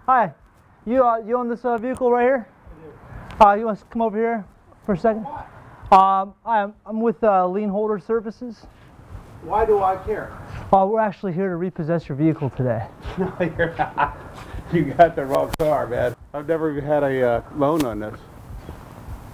Hi. You own this vehicle right here? I do. You want to come over here for a second? I'm with Lien Holder Services. Why do I care? We're actually here to repossess your vehicle today. No, you're not. You got the wrong car, man. I've never even had a loan on this.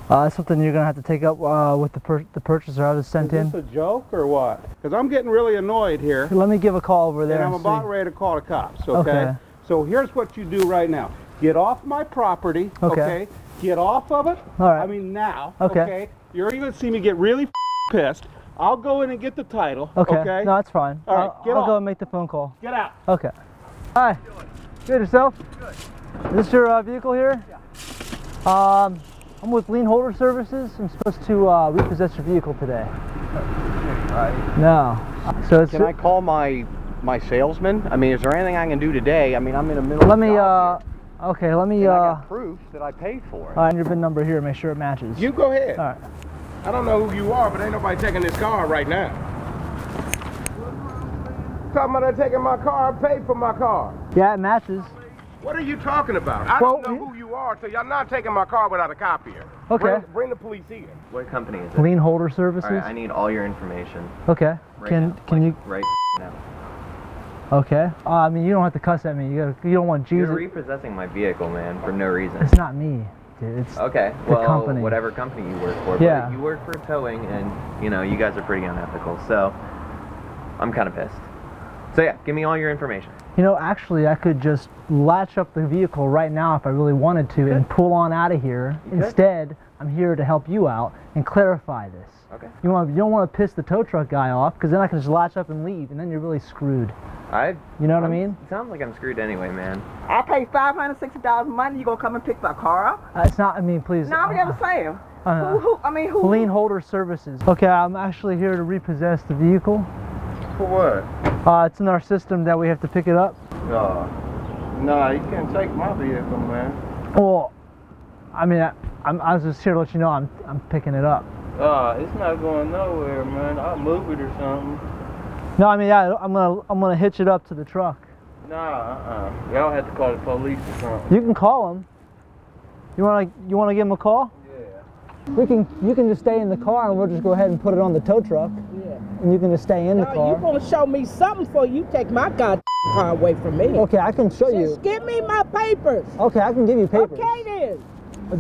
That's something you're gonna have to take up with the purchaser. I was sent in. Is this a joke or what? Because I'm getting really annoyed here. Let me give a call over there. And I'm about ready to call the cops. Okay. So here's what you do right now. Get off my property. Okay. Get off of it. All right. I mean now. Okay. You're gonna see me get really pissed. I'll go in and get the title. Okay. No, that's fine. All right. I'll go and make the phone call. Get out. Okay. Hi. Good, yourself? Good. Is this your vehicle here? Yeah. I'm with Lien Holder Services. I'm supposed to repossess your vehicle today. Right. No. So it's. Can I call my salesman? I mean, is there anything I can do today? I mean, I'm in the middle of Let me. job here. Okay. Let me. And I got proof that I paid for it. All right, and your VIN number here. Make sure it matches. You go ahead. All right. I don't know who you are, but ain't nobody taking this car right now. Talking about taking my car, I paid for my car. Yeah, it matches. What are you talking about? I don't know who you are, so y'all not taking my car without a copy here. Okay. Bring the police in. What company is it? Lien Holder Services. All right, I need all your information. Okay. Right Can you? Right now. Okay. I mean, you don't have to cuss at me. You don't want Jesus. You're repossessing my vehicle, man, for no reason. It's not me, dude. It's okay. the Well, company. whatever company you work for. Yeah. But you work for towing, and you know you guys are pretty unethical. So I'm kind of pissed. So yeah, give me all your information. You know, actually, I could just latch up the vehicle right now if I really wanted to and pull on out of here. Instead, I'm here to help you out and clarify this. Okay. You don't want to piss the tow truck guy off, because then I can just latch up and leave, and then you're really screwed. You know what I mean? It sounds like I'm screwed anyway, man. I pay $560 money. You gonna come and pick my car up? It's not. I mean, please. No, I'm just saying. Who? Lien Holder Services. Okay, I'm actually here to repossess the vehicle. For what? It's in our system that we have to pick it up. No, you can't take my vehicle, man. Well, I mean, I was just here to let you know I'm picking it up. It's not going nowhere, man. I'll move it or something. No, I mean, yeah, I'm gonna hitch it up to the truck. Nah, y'all have to call the police or something. You can call them. You wanna give them a call? Yeah. You can just stay in the car and we'll just go ahead and put it on the tow truck. Yeah. And you can just stay in the car. You gonna show me something before you take my goddamn car away from me? Okay, I can show you. Just give me my papers. Okay, I can give you papers. Okay then.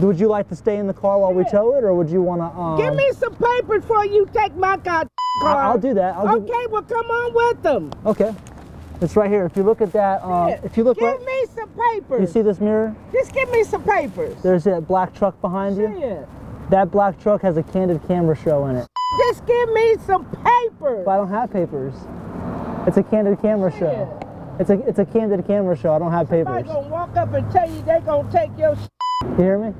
Would you like to stay in the car while we tow it, or would you wanna? Give me some papers before you take my goddamn car. I'll do that. Okay, well come on with them. Okay. It's right here. If you look at that, if you look give me some papers. You see this mirror? Just give me some papers. There's that black truck behind you. Yeah. That black truck has a candid camera show in it. Just give me some papers. But I don't have papers. It's a candid camera show. It's a candid camera show. I don't have papers. Somebody's gonna walk up and tell you they gonna take your You hear me?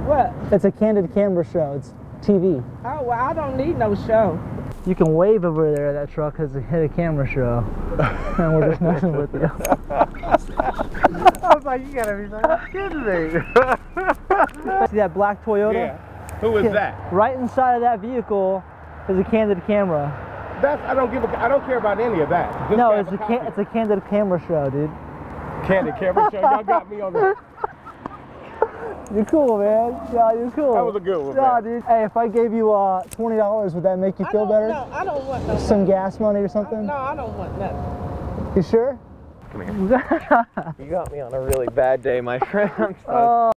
What? It's a candid camera show. It's TV. Oh, well, I don't need no show. You can wave over there. That truck has a camera show. And we're just messing with you. I was like, you gotta be fucking kidding me. See that black Toyota? Yeah. Who is that? Right inside of that vehicle is a candid camera. I don't care about any of that. Just no, it's a candid camera show, dude. Candid camera show. Y'all got me on the. You're cool, man. Yeah, you're cool. That was a good one, man. Dude. Hey, if I gave you $20, would that make you feel better? No, I don't want no. Some gas money or something? No, I don't want nothing. You sure? Come here. You got me on a really bad day, my friend. I'm sorry.